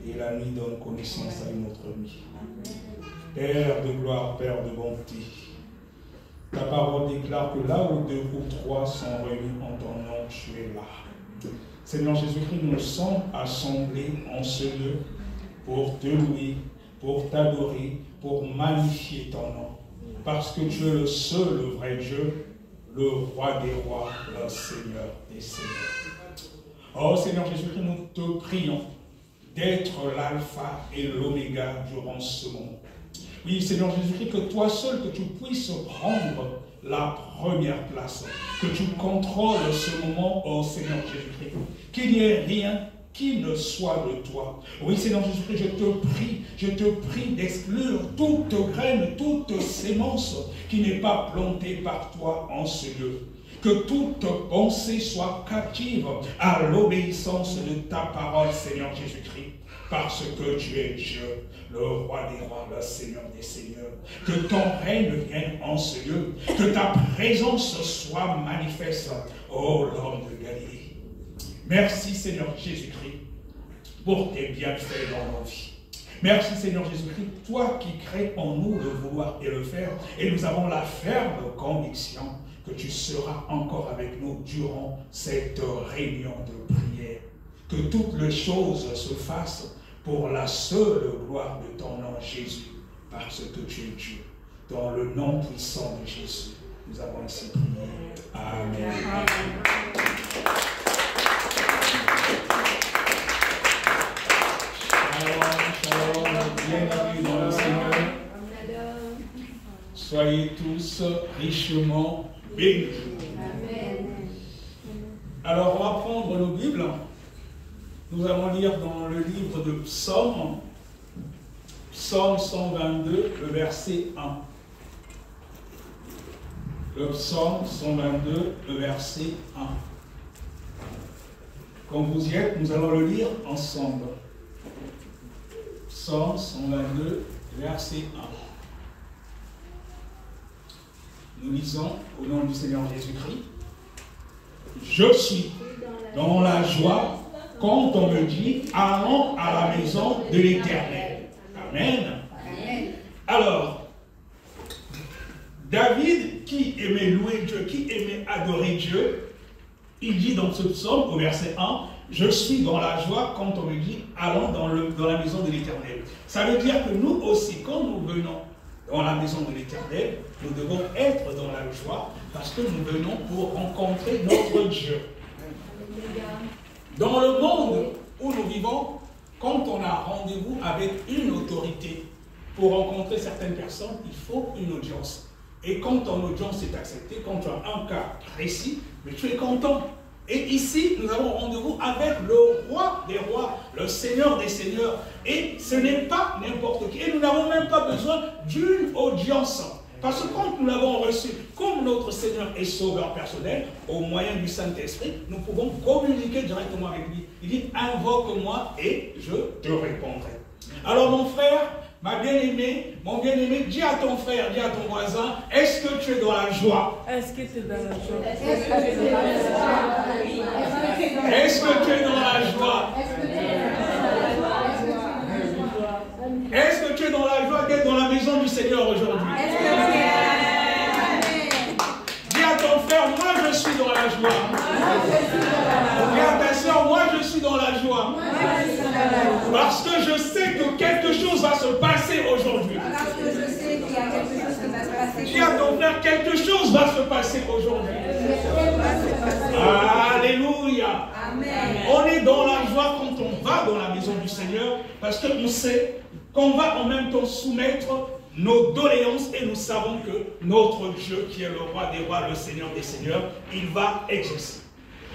Et la nuit donne connaissance à une autre nuit. Père de gloire, Père de bonté, ta parole déclare que là où deux ou trois sont réunis en ton nom, tu es là. Seigneur Jésus-Christ, nous sommes assemblés en ce lieu pour te louer, pour t'adorer, pour magnifier ton nom. Parce que tu es le seul, le vrai Dieu, le roi des rois, le Seigneur des seigneurs. Oh Seigneur Jésus-Christ, nous te prions d'être l'alpha et l'oméga durant ce moment. Oui, Seigneur Jésus-Christ, que toi seul, que tu puisses prendre la première place, que tu contrôles ce moment, oh Seigneur Jésus-Christ, qu'il n'y ait rien qui ne soit de toi. Oui, Seigneur Jésus-Christ, je te prie d'exclure toute graine, toute sémence qui n'est pas plantée par toi en ce lieu. Que toute pensée soit captive à l'obéissance de ta parole, Seigneur Jésus-Christ, parce que tu es Dieu, le roi des rois, le Seigneur des seigneurs. Que ton règne vienne en ce lieu, que ta présence soit manifeste, ô l'homme de Galilée. Merci, Seigneur Jésus-Christ, pour tes bienfaits dans nos vies. Merci, Seigneur Jésus-Christ, toi qui crées en nous le vouloir et le faire, et nous avons la ferme conviction que tu seras encore avec nous durant cette réunion de prière. Que toutes les choses se fassent pour la seule gloire de ton nom, Jésus, parce que tu es Dieu. Dans le nom puissant de Jésus, nous avons ainsi prié. Amen. Shalom, shalom, bienvenue dans le Seigneur. Soyez tous richement bénis. Amen. Alors, on va prendre nos Bibles. Nous allons lire dans le livre de Psaume, Psaume 122, le verset 1. Le Psaume 122, le verset 1. Quand vous y êtes, nous allons le lire ensemble. Psaume 122, verset 1. Nous lisons au nom du Seigneur Jésus-Christ. Je suis dans la joie quand on me dit allons à la maison de l'Éternel. Amen. Amen. Alors, David, qui aimait louer Dieu, qui aimait adorer Dieu, il dit dans ce psaume au verset 1, je suis dans la joie quand on me dit allons dans la maison de l'Éternel. Ça veut dire que nous aussi, quand nous venons dans la maison de l'Éternel, nous devons être dans la joie parce que nous venons pour rencontrer notre Dieu. Dans le monde où nous vivons, quand on a rendez-vous avec une autorité pour rencontrer certaines personnes, il faut une audience. Et quand ton audience est acceptée, quand tu as un cas précis, mais tu es content. Et ici, nous avons rendez-vous avec le roi des rois, le seigneur des seigneurs. Et ce n'est pas n'importe qui. Et nous n'avons même pas besoin d'une audience. Parce que quand nous l'avons reçu, comme notre Seigneur est sauveur personnel, au moyen du Saint-Esprit, nous pouvons communiquer directement avec lui. Il dit, invoque-moi et je te répondrai. Alors mon frère, ma bien-aimée, mon bien-aimé, dis à ton frère, dis à ton voisin, est-ce que tu es dans la joie? Est-ce que tu es dans la joie? Est-ce que tu es dans la joie? Est-ce que tu es dans la joie? Est-ce que tu es dans la joie d'être dans la maison du Seigneur aujourd'hui? Dis à ton frère, moi je suis dans la joie. Dis à ta soeur, moi je suis dans la joie. Parce que je sais que quelque chose va se passer aujourd'hui. Dis à ton frère, quelque chose va se passer aujourd'hui. Alléluia. On est dans la joie quand on va dans la maison du Seigneur parce qu'on sait qu'on va en même temps soumettre nos doléances et nous savons que notre Dieu, qui est le roi des rois, le Seigneur des seigneurs, il va exaucer.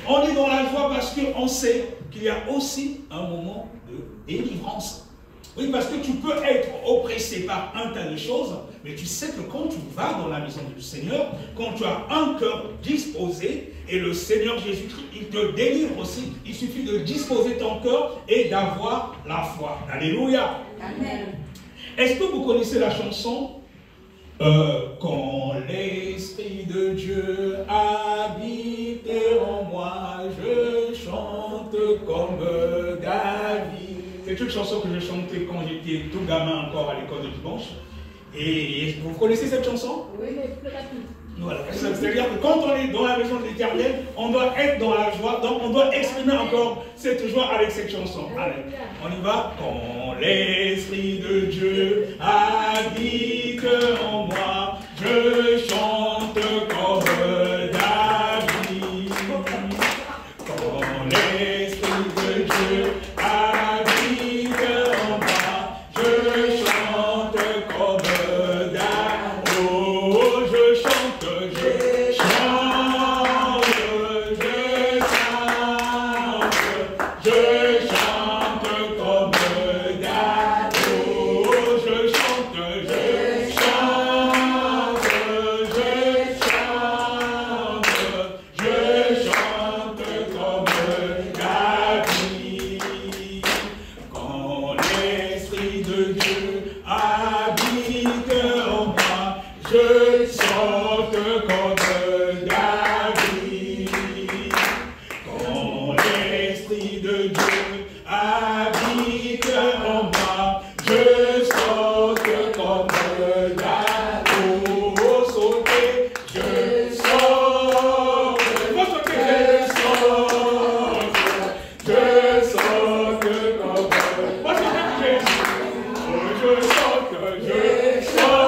On est dans la joie parce qu'on sait qu'il y a aussi un moment de délivrance. Oui, parce que tu peux être oppressé par un tas de choses, mais tu sais que quand tu vas dans la maison du Seigneur, quand tu as un cœur disposé, et le Seigneur Jésus-Christ, il te délivre aussi, il suffit de disposer ton cœur et d'avoir la foi. Alléluia. Amen. Est-ce que vous connaissez la chanson quand l'Esprit de Dieu habite en moi, je chante comme David. C'est une chanson que je chantais quand j'étais tout gamin encore à l'école de dimanche. Et vous connaissez cette chanson? Oui, mais peut-être. Voilà. C'est-à-dire que quand on est dans la maison de l'Éternel, on doit être dans la joie, donc on doit exprimer encore cette joie avec cette chanson. Allez, on y va. Quand l'Esprit de Dieu habite en moi, je chante comme David. Quand l'Esprit de Dieu habite en moi, je chante comme David. Oh, je chante, je chante, je chante comme David. Oh, je chante, je chante, je chante comme David. Quand l'Esprit de Dieu habite en moi, je chante comme David. Quand l'Esprit de Dieu habite en moi, je chante comme David. Oh, sauter, je saute. Moi, sauter, je saute comme moi, sauter, je saute,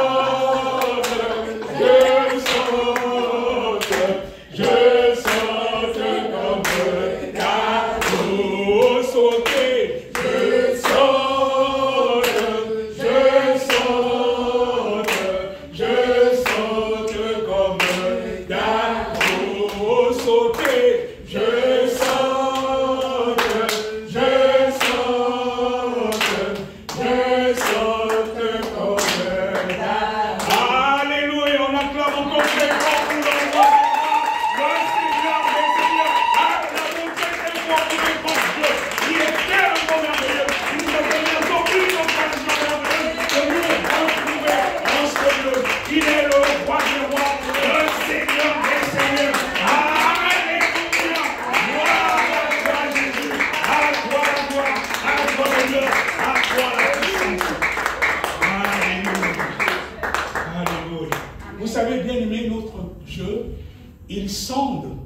il sonde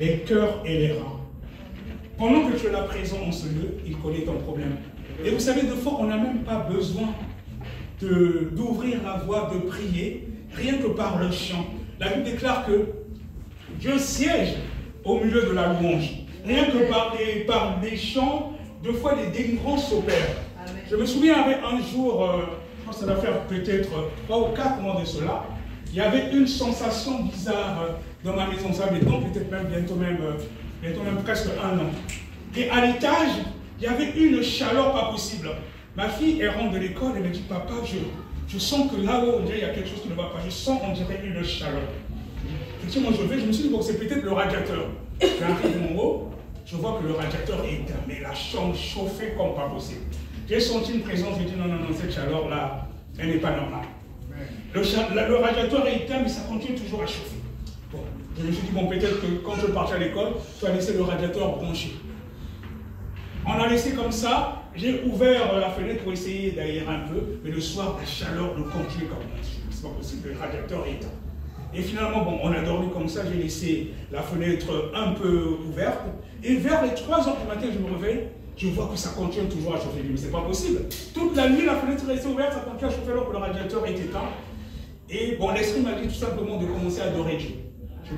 les cœurs et les reins. Pendant que tu es là présent en ce lieu, il connaît ton problème. Et vous savez, des fois, on n'a même pas besoin d'ouvrir la voie, de prier, rien que par le chant. La Bible déclare que Dieu siège au milieu de la louange. Rien que par les chants, deux fois les délivrances s'opèrent. Je me souviens, avec un jour, je pense que ça va faire peut-être 3 ou 4 mois de cela, il y avait une sensation bizarre dans ma maison. Ça maintenant peut-être même bientôt même presque 1 an. Et à l'étage, il y avait une chaleur pas possible. Ma fille, elle rentre de l'école, elle me dit, papa, je sens que là-haut, il y a quelque chose qui ne va pas. Je sens, on dirait, une chaleur. Effectivement, je me suis dit, bon, c'est peut-être le radiateur. J'arrive en haut, je vois que le radiateur est éteint, mais la chambre chauffait comme pas possible. J'ai senti une présence, je dis, non, cette chaleur-là, elle n'est pas normale. Le radiateur est éteint, mais ça continue toujours à chauffer. Bon, je me suis dit, bon, peut-être que quand je partais à l'école, tu vas laisser le radiateur branché. On a laissé comme ça, j'ai ouvert la fenêtre pour essayer d'aérer un peu, mais le soir, la chaleur ne continue comme ça. C'est pas possible, le radiateur est éteint. Et finalement, bon, on a dormi comme ça, j'ai laissé la fenêtre un peu ouverte, et vers les 3 h du matin, je me réveille, je vois que ça continue toujours à chauffer. Mais c'est pas possible. Toute la nuit, la fenêtre est restée ouverte, ça continue à chauffer alors que le radiateur est éteint. Et bon, l'esprit m'a dit tout simplement de commencer à adorer Dieu.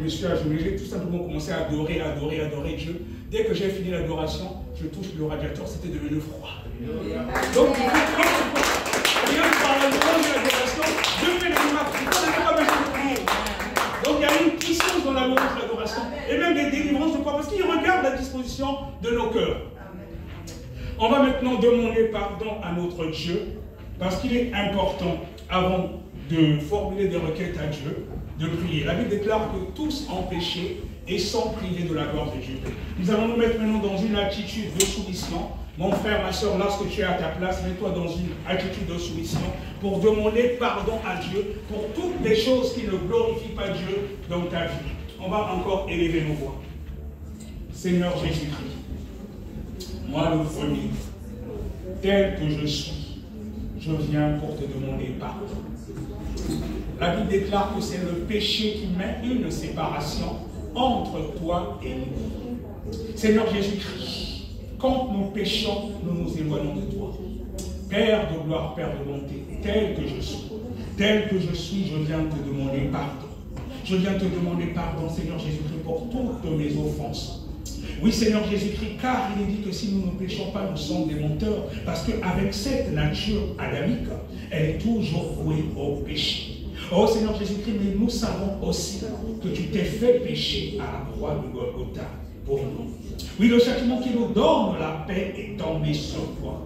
J'ai tout simplement commencé à adorer Dieu. Dès que j'ai fini l'adoration, je touche le radiateur, c'était devenu froid. Donc, rien que par la louange et l'adoration, Dieu fait des miracles. Donc, il y a une puissance dans la louange et l'adoration, et même des délivrances de quoi, parce qu'il regarde la disposition de nos cœurs. On va maintenant demander pardon à notre Dieu, parce qu'il est important, avant de formuler des requêtes à Dieu, de prier. La Bible déclare que tous ont péché et sont privés de la gloire de Dieu. Nous allons nous mettre maintenant dans une attitude de soumission. Mon frère, ma soeur, lorsque tu es à ta place, mets-toi dans une attitude de soumission pour demander pardon à Dieu pour toutes les choses qui ne glorifient pas Dieu dans ta vie. On va encore élever nos voix. Seigneur Jésus-Christ, moi le premier, tel que je suis, je viens pour te demander pardon. La Bible déclare que c'est le péché qui met une séparation entre toi et nous. Seigneur Jésus-Christ, quand nous péchons, nous nous éloignons de toi. Père de gloire, Père de bonté, tel que je suis, je viens te demander pardon. Je viens te demander pardon, Seigneur Jésus-Christ, pour toutes mes offenses. Oui, Seigneur Jésus-Christ, car il est dit que si nous ne péchons pas, nous sommes des menteurs, parce qu'avec cette nature adamique, elle est toujours vouée au péché. Oh Seigneur Jésus-Christ, mais nous savons aussi que tu t'es fait pécher à la croix de Golgotha pour nous. Oui, le châtiment qui nous donne la paix est tombé sur toi.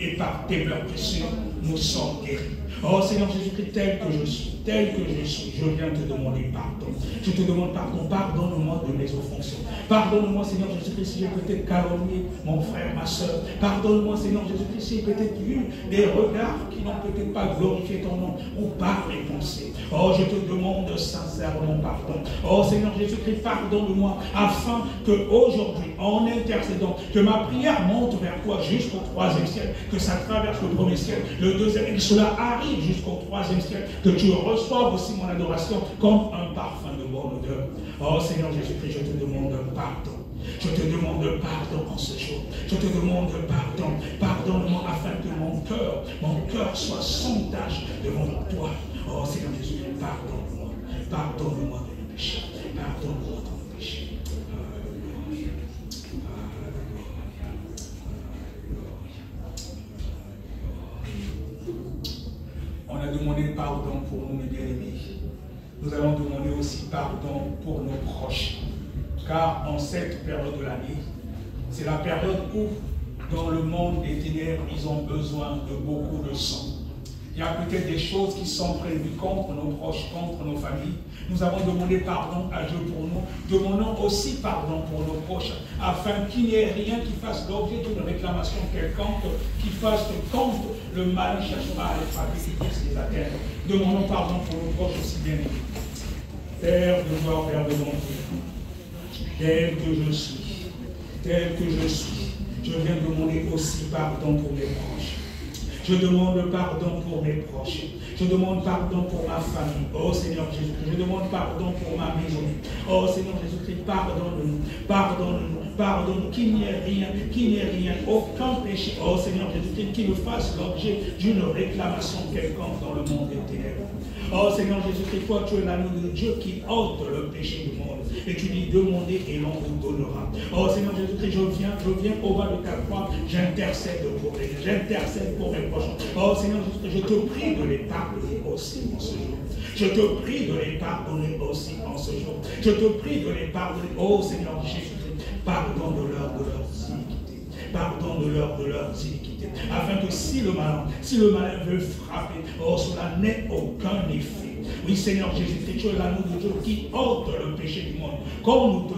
Et par tes meurtrissures, nous sommes guéris. Oh Seigneur Jésus-Christ, tel que je suis, je viens te demander pardon. Je te demande pardon, pardonne-moi de mes offenses. Pardonne-moi, Seigneur Jésus-Christ, si j'ai peut-être calomnié mon frère, ma soeur. Pardonne-moi, Seigneur Jésus-Christ, si j'ai peut-être eu des regards qui n'ont peut-être pas glorifié ton nom, ou par les pensées. Oh, je te demande sincèrement pardon. Oh Seigneur Jésus-Christ, pardonne-moi, afin que aujourd'hui, en intercédant, que ma prière monte vers toi jusqu'au 3e ciel, que ça traverse le 1er ciel, le 2e, et que cela arrive jusqu'au 3e ciel, que tu reçoives aussi mon adoration comme un parfum de bonne odeur. Oh Seigneur Jésus-Christ, je te demande pardon. Je te demande pardon en ce jour. Je te demande pardon. Pardonne-moi afin que mon cœur soit sans tache devant toi. Oh Seigneur Jésus-Christ, pardonne-moi. Pardonne-moi de mes péchés. Pardonne-moi de mes péchés. On a demandé pardon pour nous, mes bien-aimés. Nous allons demander aussi pardon pour nos proches. Car en cette période de l'année, c'est la période où, dans le monde des ténèbres, ils ont besoin de beaucoup de sang. Il y a peut-être des choses qui sont prévues contre nos proches, contre nos familles. Nous avons demandé pardon à Dieu pour nous. Demandons aussi pardon pour nos proches, afin qu'il n'y ait rien qui fasse l'objet d'une réclamation quelconque, qui fasse quand le mal cherchera à les frapper, qui puisse les atteindre. Demandons pardon pour nos proches aussi bien aimés. Père de gloire, Père de bonté, tel que je suis, je viens demander aussi pardon pour mes proches. Je demande pardon pour mes proches. Je demande pardon pour ma famille. Oh Seigneur Jésus-Christ, je demande pardon pour ma maison. Oh Seigneur Jésus-Christ, pardonne-nous. Pardonne-nous. Pardonne-nous. Qu'il n'y ait rien, aucun péché. Oh Seigneur Jésus-Christ, qui me fasse l'objet d'une réclamation quelconque dans le monde des ténèbres. Oh Seigneur Jésus-Christ, toi tu es l'agneau de Dieu qui ôte le péché du monde. Et tu dis demandez et l'on vous donnera. Oh Seigneur Jésus-Christ, je viens au bas de ta croix, j'intercède pour les, j'intercède pour mes prochains. Oh Seigneur Jésus-Christ, je te prie de les pardonner aussi en ce jour. Je te prie de les pardonner aussi en ce jour. Je te prie de les pardonner. Oh Seigneur Jésus-Christ, pardonne de leurs iniquités. Pardonne de leurs iniquités. Afin que si le malin veut frapper, oh cela n'ait aucun effet. Oui, Seigneur Jésus-Christ, tu es l'agneau de Dieu qui ôte le péché du monde. Quand nous te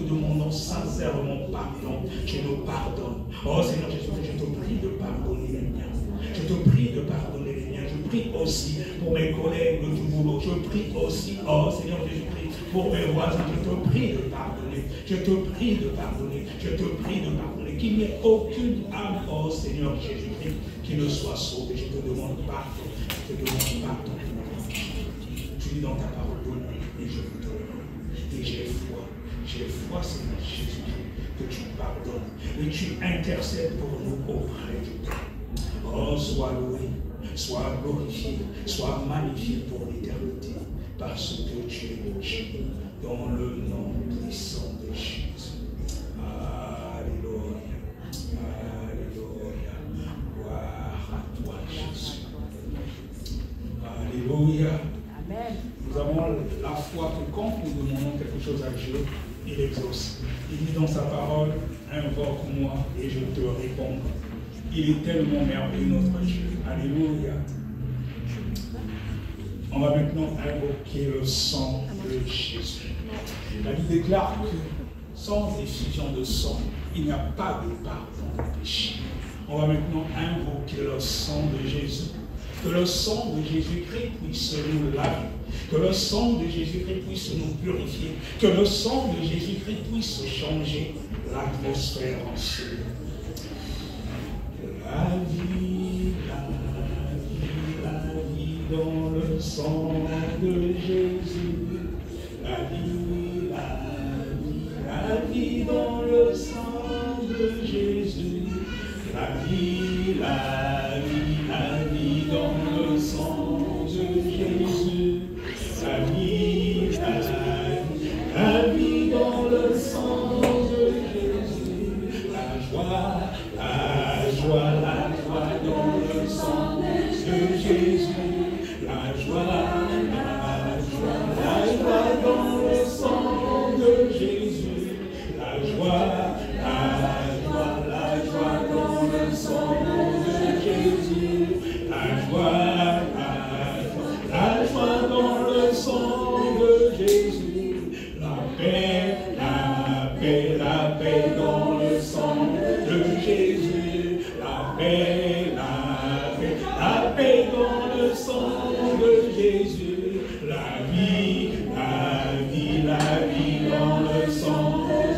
demandons sincèrement pardon, tu nous pardonnes. Oh Seigneur Jésus-Christ, je te prie de pardonner les miens. Je te prie de pardonner les miens. Je prie aussi pour mes collègues du boulot. Je prie aussi, oh Seigneur Jésus-Christ, pour mes voisins. Je te prie de pardonner. Je te prie de pardonner. Je te prie de pardonner. Qu'il n'y ait aucune âme, oh Seigneur Jésus-Christ, qui ne soit sauvée. Je te demande pardon. Je te demande pardon. Tu dis dans ta parole, et je vous donne. Et j'ai foi, Seigneur Jésus-Christ, que tu pardonnes. Et tu intercèdes pour nous auprès de toi. Oh, sois loué, sois glorifié, sois magnifié pour l'éternité, parce que tu es Dieu, dans le nom puissant de Jésus. Alléluia, alléluia, gloire à toi Jésus. Alléluia. Amen. Nous avons la foi que quand nous demandons quelque chose à Dieu, il exauce. Il dit dans sa parole, invoque-moi et je te répondrai. Il est tellement merveilleux notre Dieu. Alléluia. On va maintenant invoquer le sang de Jésus. La Bible déclare que sans effusion de sang, il n'y a pas de pardon de péché. On va maintenant invoquer le sang de Jésus. Que le sang de Jésus-Christ puisse nous laver. Que le sang de Jésus-Christ puisse nous purifier. Que le sang de Jésus-Christ puisse changer l'atmosphère en ce lieu. La vie dans le sang de Jésus. La vie dans le sang de Jésus. La vie dans le sang de Jésus. La vie dans le sang de Jésus. La joie dans le sang de Jésus. La joie dans le sang de Jésus. La joie dans le sang de Jésus. La joie dans le sang de Jésus. La paix dans le sang de Jésus. La paix dans le sang de Jésus. La vie dans le sang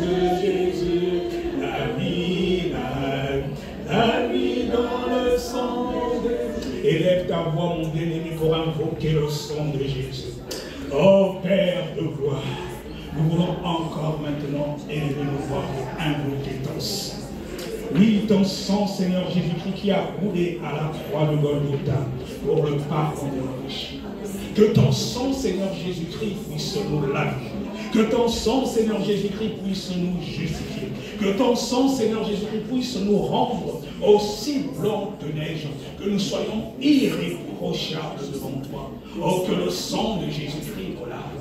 de Jésus. La vie dans le sang de Jésus. Élève ta voix, mon bien-aimé, pour invoquer le sang de Jésus. Oh Père de gloire, nous voulons encore maintenant élever nos voix pour invoquer ton sang. Oui, ton sang, Seigneur Jésus-Christ, qui a coulé à la croix de Golgotha pour le pardon de nos péchés. Que ton sang, Seigneur Jésus-Christ, puisse nous laver. Que ton sang, Seigneur Jésus-Christ, puisse nous justifier. Que ton sang, Seigneur Jésus-Christ, puisse nous rendre aussi blancs que neige. Que nous soyons irréprochables devant toi. Oh, que le sang de Jésus-Christ nous lave.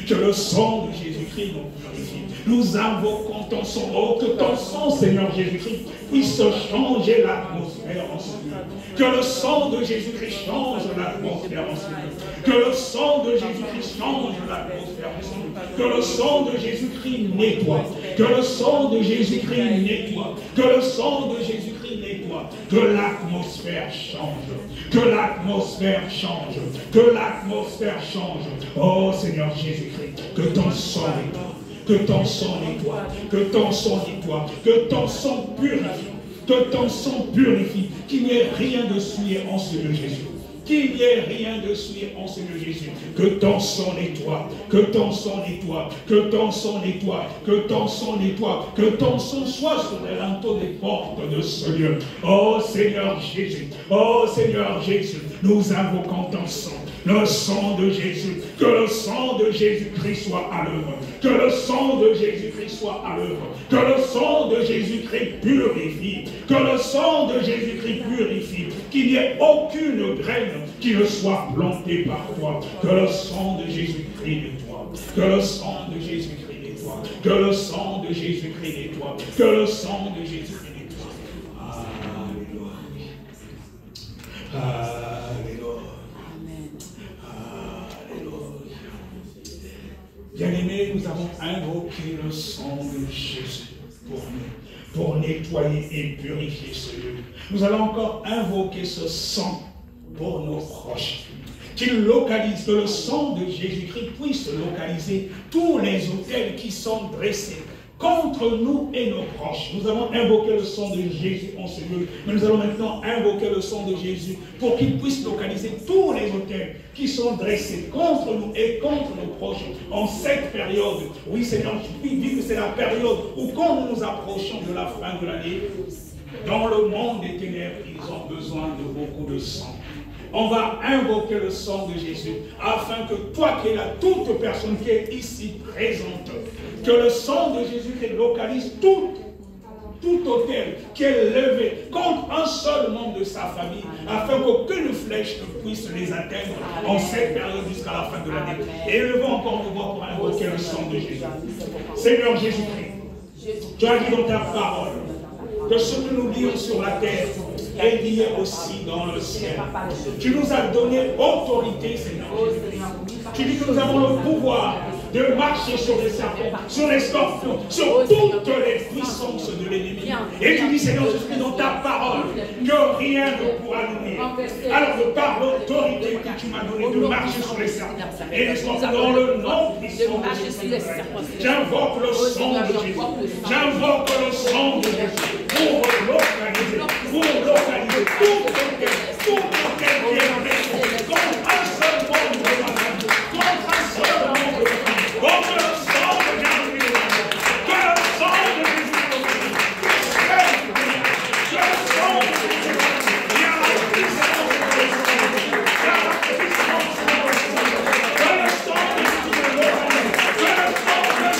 Que le sang de Jésus-Christ nous purifie. Nous invoquons ton sang. Oh, que ton sang, Seigneur Jésus-Christ, puisse changer l'atmosphère en ce lieu. Que le sang de Jésus-Christ change l'atmosphère en ce lieu. Que le sang de Jésus-Christ change l'atmosphère en ce lieu. Que le sang de Jésus-Christ nettoie. Que le sang de Jésus-Christ nettoie. Que le sang de Jésus-Christ nettoie. Que l'atmosphère change. Que l'atmosphère change. Que l'atmosphère change. Oh Seigneur Jésus-Christ, que ton sang nettoie. Que ton sang nettoie, que ton sang nettoie, que ton sang purifie, Que ton sang purifie. Qu'il n'y ait rien de souillé en Seigneur Jésus. Qu'il n'y ait rien de souillé en Seigneur Jésus. Que ton sang nettoie. Que ton sang nettoie. Que ton sang nettoie. Que ton sang nettoie. Que ton sang soit sur les linteaux des portes de ce lieu. Oh Seigneur Jésus. Oh Seigneur Jésus. Nous invoquons ton sang. Le sang de Jésus. Que le sang de Jésus-Christ soit à l'œuvre. Que le sang de Jésus-Christ soit à l'œuvre. Que le sang de Jésus-Christ purifie. Que le sang de Jésus-Christ purifie. Qu'il n'y ait aucune graine qui ne soit plantée par toi. Que le sang de Jésus-Christ nettoie. Que le sang de Jésus-Christ nettoie. Que le sang de Jésus-Christ nettoie. Que le sang de Jésus-Christ nettoie. Alléluia. Alléluia. Bien-aimés, nous avons invoqué le sang de Jésus pour nettoyer et purifier ce lieu. Nous allons encore invoquer ce sang pour nos proches. Qu'il localise, que le sang de Jésus-Christ puisse localiser tous les autels qui sont dressés contre nous et nos proches. Nous avons invoqué le sang de Jésus en ce lieu, mais nous allons maintenant invoquer le sang de Jésus pour qu'il puisse localiser tous les autels qui sont dressés contre nous et contre nos proches en cette période. Oui Seigneur, je puis dire que c'est la période où quand nous nous approchons de la fin de l'année, dans le monde des ténèbres, ils ont besoin de beaucoup de sang. On va invoquer le sang de Jésus afin que toi qui es là, toute personne qui est ici présente, que le sang de Jésus localise tout autel qui est levé contre un seul membre de sa famille, afin qu'aucune flèche ne puisse les atteindre en cette période jusqu'à la fin de l'année. Et élevons encore nos voix pour invoquer le sang de Jésus. Seigneur Jésus-Christ, tu as dit dans ta parole que ce que nous lions sur la terre est lié aussi dans le ciel. Tu nous as donné autorité, Seigneur Jésus-Christ. Tu dis que nous avons le pouvoir de marcher sur les serpents, sur les scorpions, sur toutes les puissances de l'ennemi. Et tu dis, Seigneur Jésus-Christ, dans ta parole, que rien ne pourra nous nuire. Alors que par l'autorité que tu m'as donnée de marcher sur les serpents et les scorpions, dans le nom puissant de Jésus, j'invoque le sang de Jésus. J'invoque le sang de Jésus pour localiser tout auquel qui est blessé contre un seul monde de malade, contre un seul monde de malade, contre le sang de Jésus, que le sang de Jésus, que le sang de Jésus, il y a la puissance de Jésus, il y a la puissance de Jésus, que le sang de Jésus, que le sang de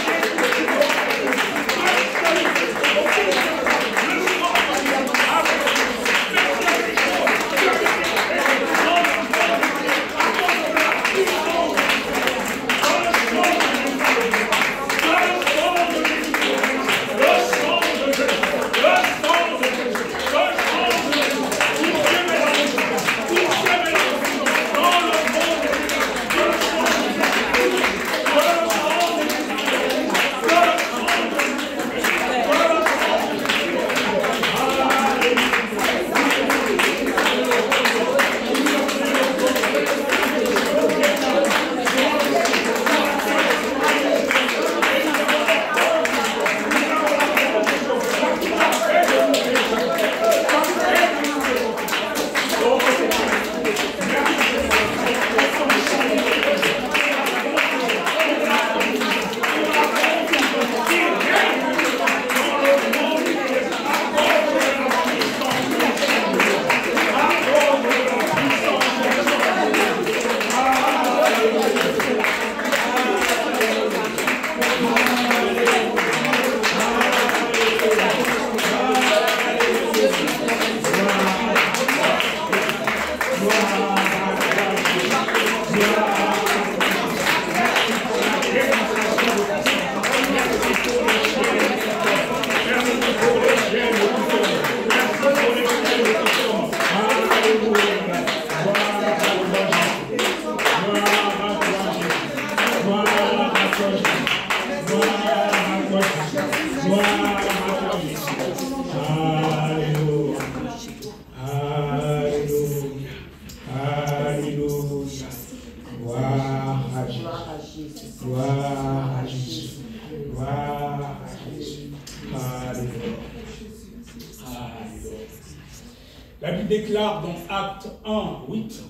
Alléluia. La Bible déclare dans Actes 1, 8,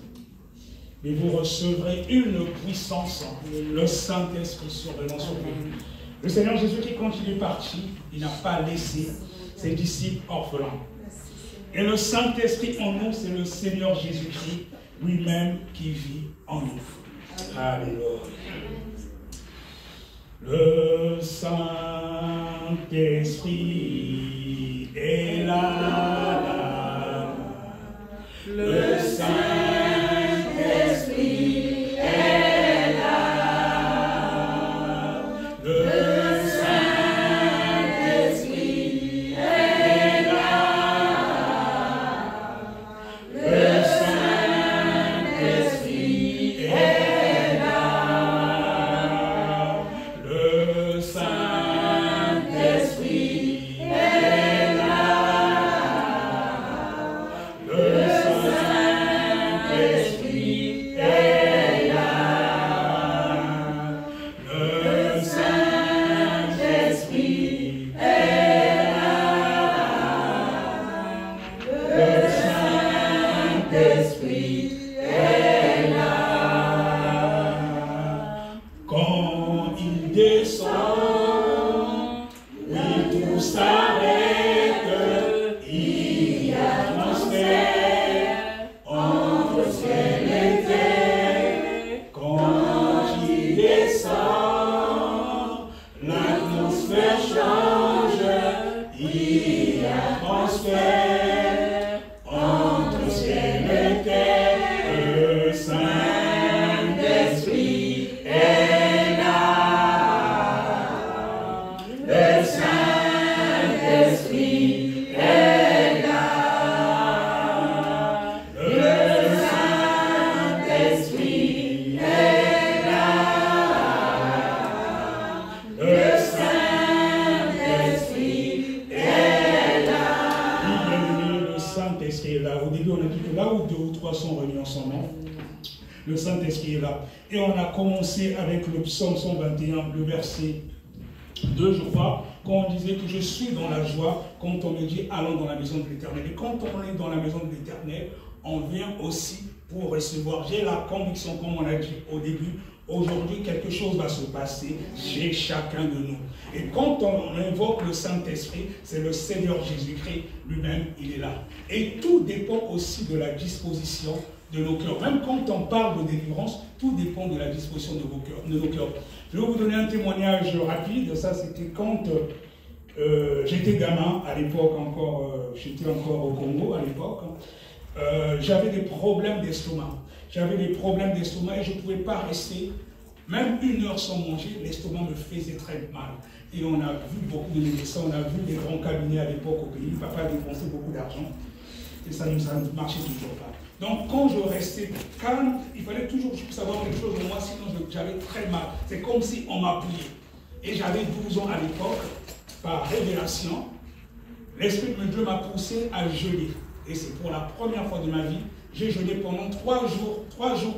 mais vous recevrez une puissance, le Saint-Esprit survenant sur vous. Le Seigneur Jésus-Christ, quand il est parti, il n'a pas laissé ses disciples orphelins. Et le Saint-Esprit en nous, c'est le Seigneur Jésus-Christ lui-même qui vit en nous. Alléluia. Le Saint-Esprit est là. Le Saint-Esprit est là. Le Saint-Esprit est là. Le Saint-Esprit est là. Le Saint-Esprit est là. Le Saint-Esprit est là. Le Saint-Esprit est là. Le Saint-Esprit est là. Quand il descend, oui, tout s'arrête. Il y a transfert entre ciel et terre. Quand il descend, l'atmosphère change. Il y a transfert entre ciel et terre. Le Saint-Esprit est là. Le Saint-Esprit est là. Le Saint-Esprit est là. Le Saint-Esprit est là. Oui, bien-aimé, le Saint-Esprit est là. Au début, on a dit que là où 2 ou 3 sont réunis en son nom, le Saint-Esprit est là. Et on a commencé avec le psaume 121, le verset 2, je crois, quand on disait que je suis dans la joie, quand on me dit allons dans la maison de l'Éternel. Et quand on est dans la maison de l'Éternel, on vient aussi pour recevoir. J'ai la conviction, comme on a dit au début, aujourd'hui quelque chose va se passer chez chacun de nous. Et quand on invoque le Saint-Esprit, c'est le Seigneur Jésus-Christ lui-même, il est là. Et tout dépend aussi de la disposition de nos cœurs. Même quand on parle de délivrance, tout dépend de la disposition de nos cœurs. Je vais vous donner un témoignage rapide. Ça, c'était quand j'étais gamin, à l'époque encore, j'étais encore au Congo à l'époque. J'avais des problèmes d'estomac. J'avais des problèmes d'estomac et je ne pouvais pas rester même 1 heure sans manger. L'estomac me faisait très mal. Et on a vu beaucoup de médecins, on a vu des grands cabinets à l'époque au pays. Papa dépensait beaucoup d'argent et ça ne marchait toujours pas. Donc quand je restais calme, il fallait toujours savoir quelque chose de moi, sinon j'avais très mal. C'est comme si on m'appuyait. Et j'avais 12 ans à l'époque, par révélation, l'Esprit de Dieu m'a poussé à jeûner. Et c'est pour la première fois de ma vie, j'ai jeûné pendant 3 jours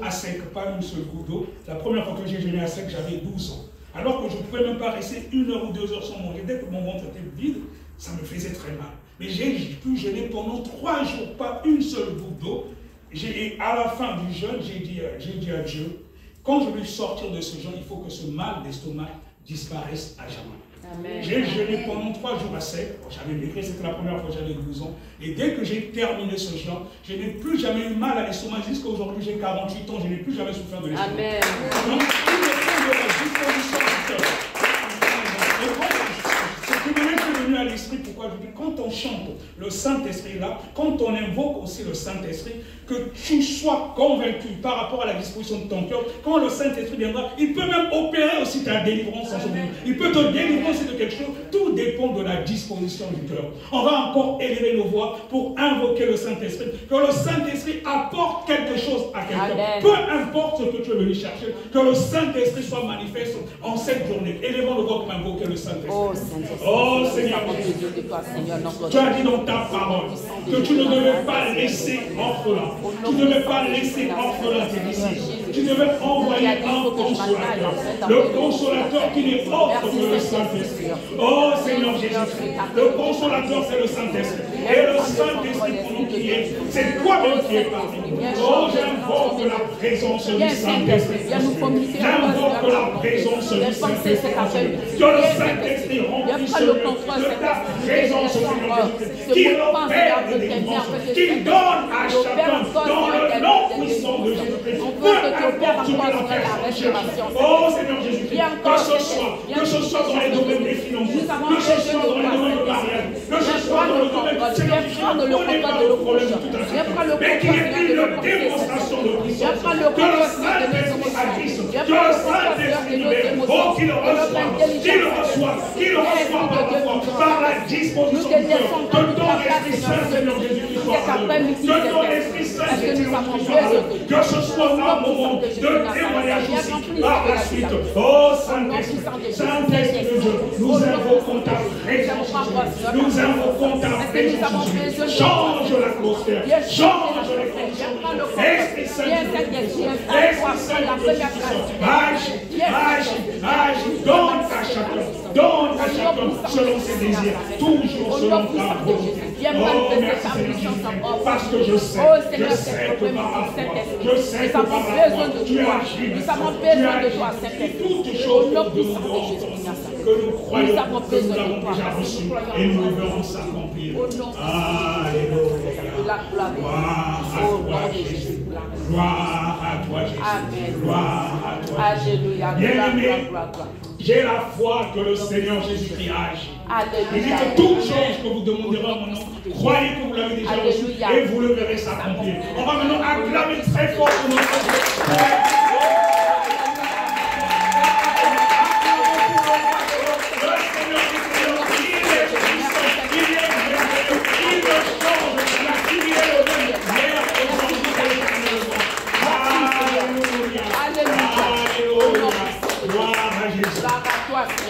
à sec, pas une seule goutte d'eau. La première fois que j'ai jeûné à sec, j'avais 12 ans. Alors que je ne pouvais même pas rester 1 heure ou 2 heures sans manger. Dès que mon ventre était vide, ça me faisait très mal. Mais j'ai pu jeûner pendant 3 jours, pas une seule goutte d'eau. Et à la fin du jeûne, j'ai dit à Dieu, quand je vais sortir de ce jeûne, il faut que ce mal d'estomac disparaisse à jamais. J'ai jeûné pendant 3 jours à sec. J'avais maigri, c'était la première fois que j'avais 12 ans. Et dès que j'ai terminé ce jeûne, je n'ai plus jamais eu mal à l'estomac. Jusqu'à aujourd'hui, j'ai 48 ans, je n'ai plus jamais souffert de l'estomac. Amen. Donc, tout dépend de la disposition du cœur. Ce qui m'est venu à l'esprit, pourquoi je dis, quand on chante le Saint-Esprit là, quand on invoque aussi le Saint-Esprit, que tu sois convaincu par rapport à la disposition de ton cœur, quand le Saint-Esprit viendra, il peut même opérer aussi ta délivrance en ce moment. Il peut te délivrer aussi de quelque chose. Tout dépend de la disposition du cœur. On va encore élever nos voix pour invoquer le Saint-Esprit. Que le Saint-Esprit apporte quelque chose à quelqu'un. Peu importe ce que tu es venu chercher, que le Saint-Esprit soit manifeste en cette journée. Élevons nos voix pour invoquer le Saint-Esprit. Oh Seigneur, tu as dit dans ta parole que tu ne devais pas laisser orphelin. Tu ne devais pas laisser orphelin tes disciples. Tu devais envoyer un consolateur. Le consolateur qui n'est autre que le Saint-Esprit. Oh Seigneur Jésus, le consolateur c'est le Saint-Esprit. Et le Saint-Esprit pour nous qui est, c'est toi-même qui es parmi nous. Oh, j'invoque la présence du Saint-Esprit. J'invoque la présence du Saint-Esprit. Que le Saint-Esprit remplisse de ta présence, qu'il opère des délivrances, qu'il donne à chacun dans le nom puissant de Jésus-Christ. Peu importe ce que la personne. Oh Seigneur Jésus-Christ, que ce soit dans les domaines des finances, que ce soit dans les domaines de carrière, que ce soit dans le domaine de le problème tout à fait. Mais qu'il y ait une démonstration de puissance. Que le Saint-Esprit agisse. Que le Saint-Esprit libère. Oh, qu'il reçoive par la disposition de Dieu. Que ton Esprit Saint, Seigneur Jésus, soit que ton Esprit Saint, que ce soit un moment de témoignage aussi par la suite. Oh, Saint-Esprit, Saint-Esprit de Dieu, nous invoquons ta présence. Nous invoquons ta présence. Change l'atmosphère. Change les conditions. Esprit Saint, agis, donne à chacun selon ses désirs, toujours selon ta volonté. Oh, merci Seigneur, parce que je sais que par la foi, je sais que par la foi, tu agis, nous avons besoin de toi, Saint-Esprit. toutes choses que nous croyons, que nous avons déjà reçues, et nous verrons s'accomplir. Alléluia. Gloire à toi, Jésus. Gloire à toi, Jésus. Gloire à toi. Alléluia. Bien-aimé, j'ai la foi que le Seigneur Jésus-Christ agit. Il dit que toute chose que vous demanderez à mon nom, croyez que vous l'avez déjà reçu et vous le verrez s'accomplir. On va maintenant acclamer très fort pour notre Dieu.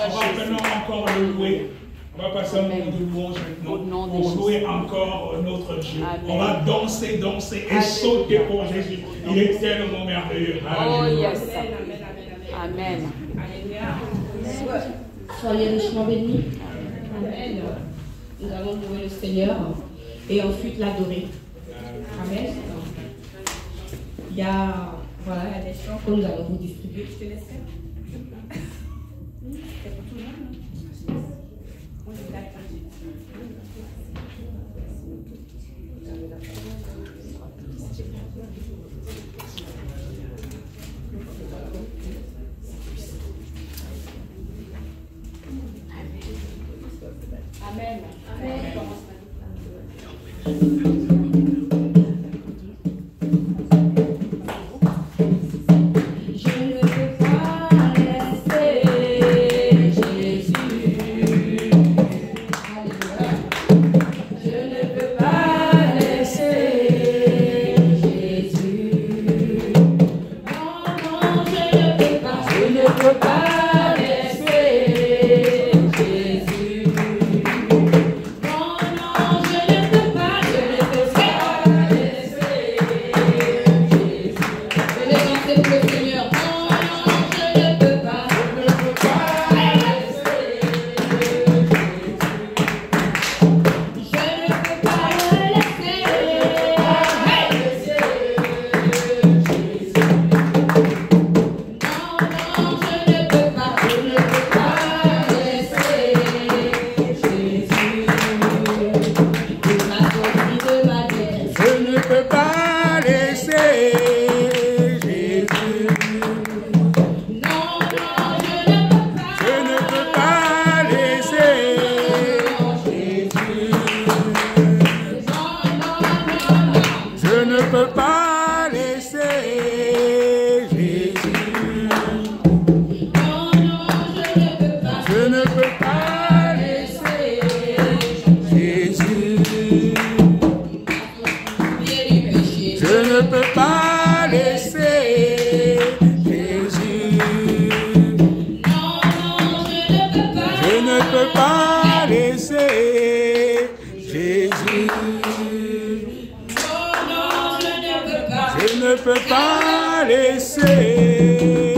On va maintenant encore le louer. On va passer un moment de louange maintenant pour louer encore notre Dieu. Amen. On va danser et sauter pour Jésus. Il est tellement merveilleux. Oh yes. Amen. Soyez richement bénis. Amen. Nous allons louer le Seigneur et ensuite l'adorer. Amen. Il y a des chants que nous allons vous distribuer. Je te laisse faire. C'est pour tout le monde. Amen. Amen. Je ne peux pas laisser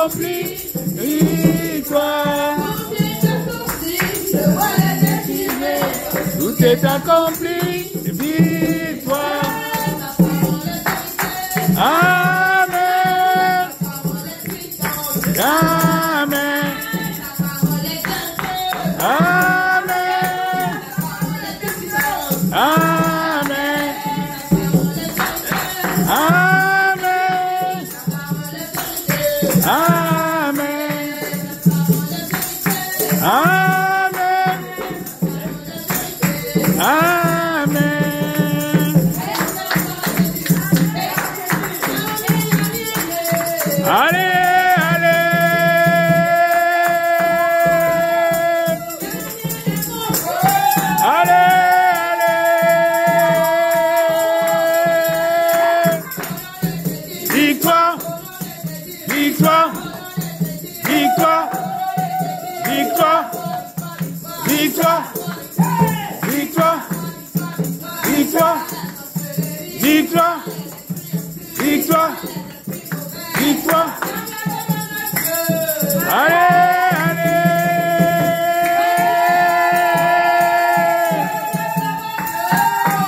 accompli. Victoire. Tout est accompli. Victoire. Amen. Amen. Amen. Amen. Amen. Amen. Amen. Amen. Allez, allez. Allez, allez. Victoire. Victoire. Victoire. Victoire. Victoire. Victoire. Victoire. Victoire. Victoire. Victoire. Allez, allez.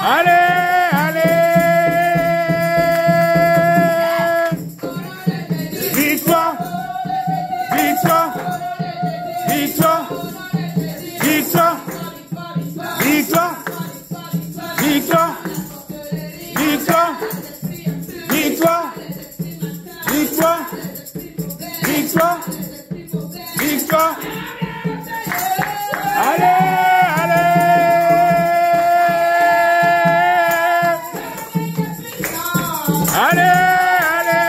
Allez, allez. Victoire. Victoire. Victoire. Victoire. Victoire. Victoire. Victoire. Victoire. Victoire. Victoire. Victoire. Allez, allez. Allez, allez.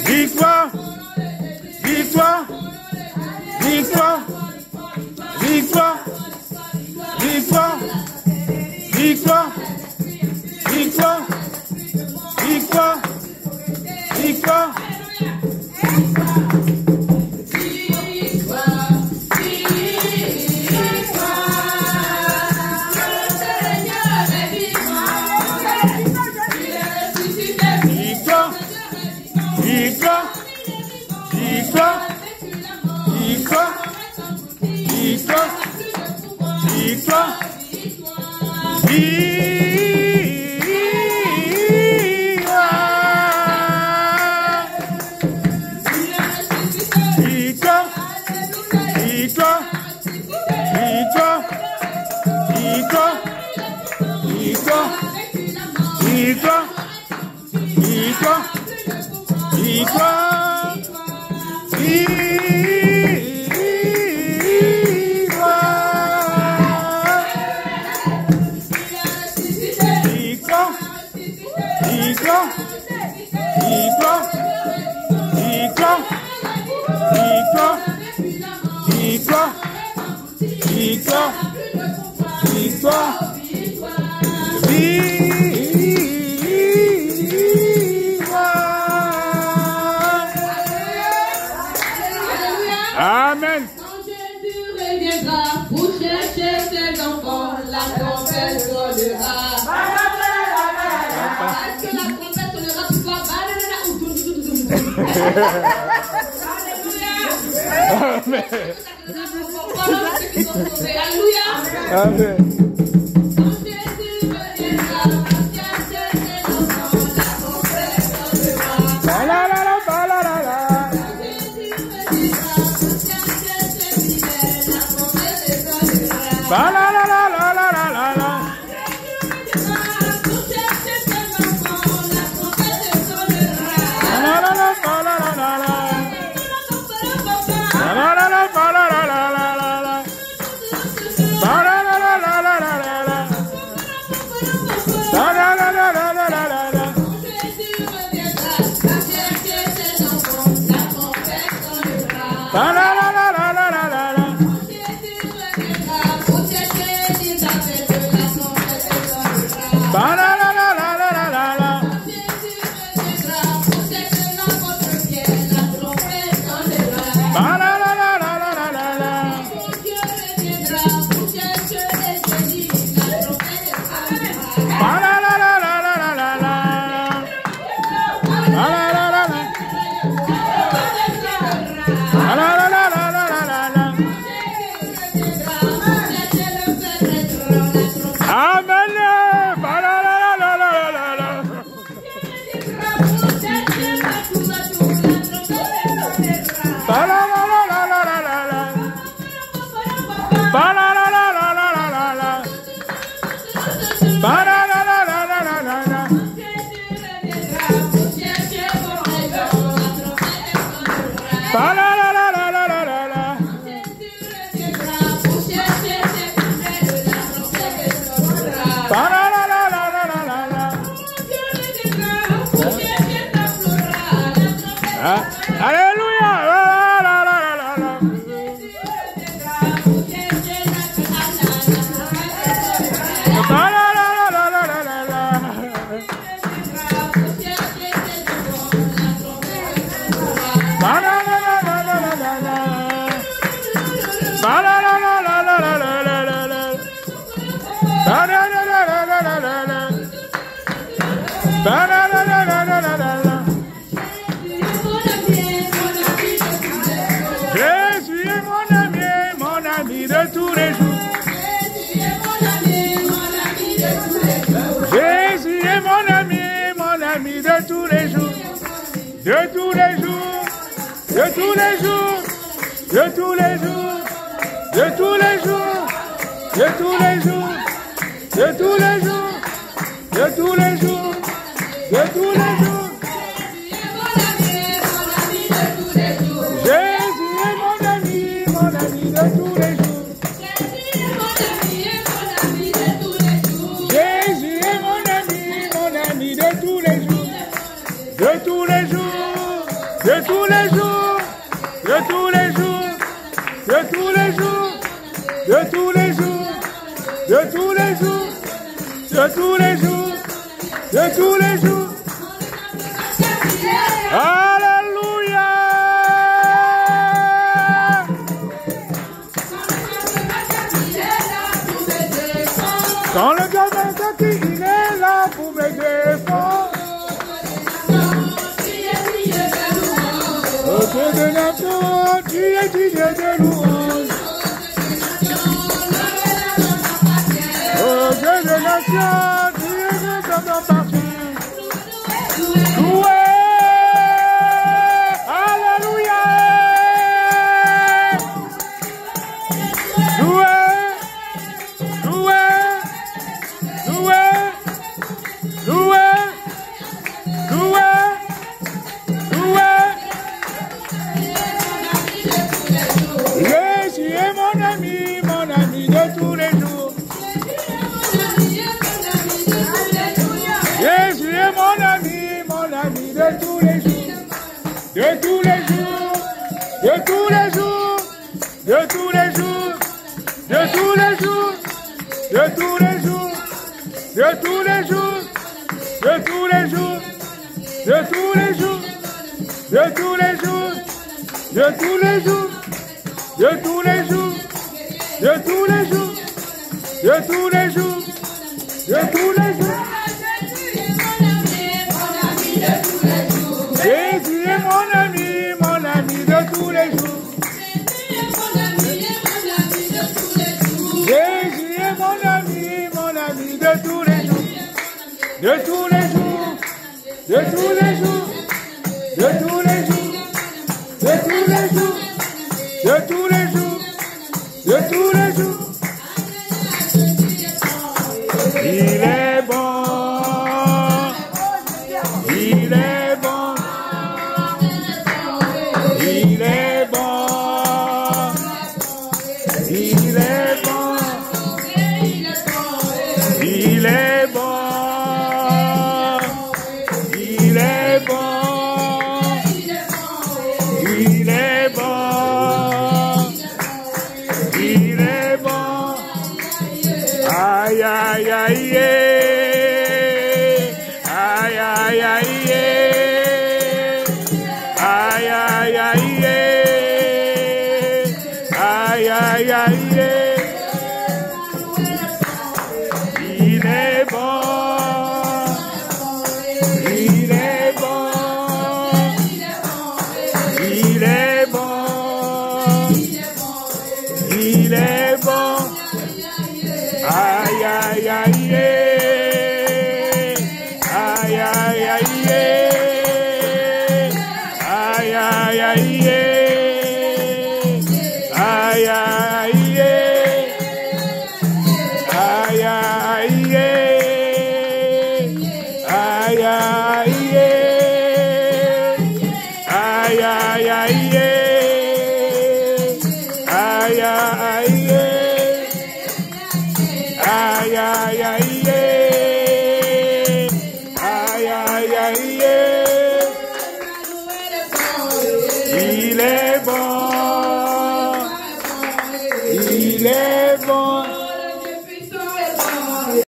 Victoire. Victoire. Victoire. Victoire. Victoire. Victoire. Victoire. Victoire. Victoire. Amen. Quand Jésus reviendra pour chercher ses enfants, la trompette sonnera. Est-ce que la trompette sonnera pour toi? Amen. Alléluia. Amen. Quand Jésus reviendra pour chercher ses enfants, la trompette sonnera. La la la la la la la. Quand Jésus reviendra pour chercher ses fidèles, la trompette sonnera. La la la la la la la la la. Pour chercher ses enfants, la trompette sonnera. La la la la la la la la. La la la la la la la la la la. La la la la la la la la la. La la la la la la la la la. Quand Jésus reviendra, va chercher ses enfants, la trompette sonnera. La la la la la la la la la. Quand Jésus reviendra, pour chercher Élisabeth, la trompette sonnera. La la la la la la la la la. Quand Jésus reviendra, pour chercher l'apôtre Pierre, la trompette sonnera. La la la la la la la la la. Quand Dieu reviendra, pour chercher Eugénie, la trompette sonnera. La la la la la la la la la. Ba la la la la la la la la la la. Ba la la la la la la la la. Ba la la la la la la la la. Jésus est mon ami de tous les jours. Jésus est mon ami de tous les jours. De tous les jours. De tous les jours. De tous les jours. De tous les jours. De tous les jours. De tous les jours. De tous les jours. De tous les jours. Jésus est mon ami de tous les jours. Jésus est mon ami de tous les jours. De tous les jours. De tous les jours. De tous les jours. De tous les jours. De tous les jours. De tous les jours. De tous les jours. De tous les jours. Alléluia. Quand le gamin il est là pour me défendre. Au Dieu de nation, tu es digne de louange. Au Dieu de nation, tu es digne de ton parfum. Loué. Alléluia. Loué. Loué. Loué. Loué. Loué. Loué. Jésus est mon ami de tous les jours. Jésus est mon ami de tous les jours. De tous les jours. De tous les jours. De tous les jours. De tous les jours. De tous les jours. De tous les jours. De tous les jours. De tous les jours. De tous les jours. De tous les jours. De tous les jours. De tous les jours. De tous les jours. De tous les jours. Jésus est mon ami de tous les jours. Jésus est mon ami de tous les jours. De tous les jours. De tous les jours. De tous les jours. De tous les jours. De tous les jours. De tous les jours. Il est bon. Il est bon. Il est bon. Il est bon. Il est bon. Il est bon. Il est bon. Il est bon. Aïe, aïe, aïe, aïe, aïe, aïe, aïe, aïe, aïe, aïe, aïe, aïe. Il est bon. Il est bon. Il est bon. Il est bon. Aïe, aïe, aïe, aïe, aïe, aïe, aïe, aïe, aïe, aïe, aïe, aïe, il est bon, il est bon.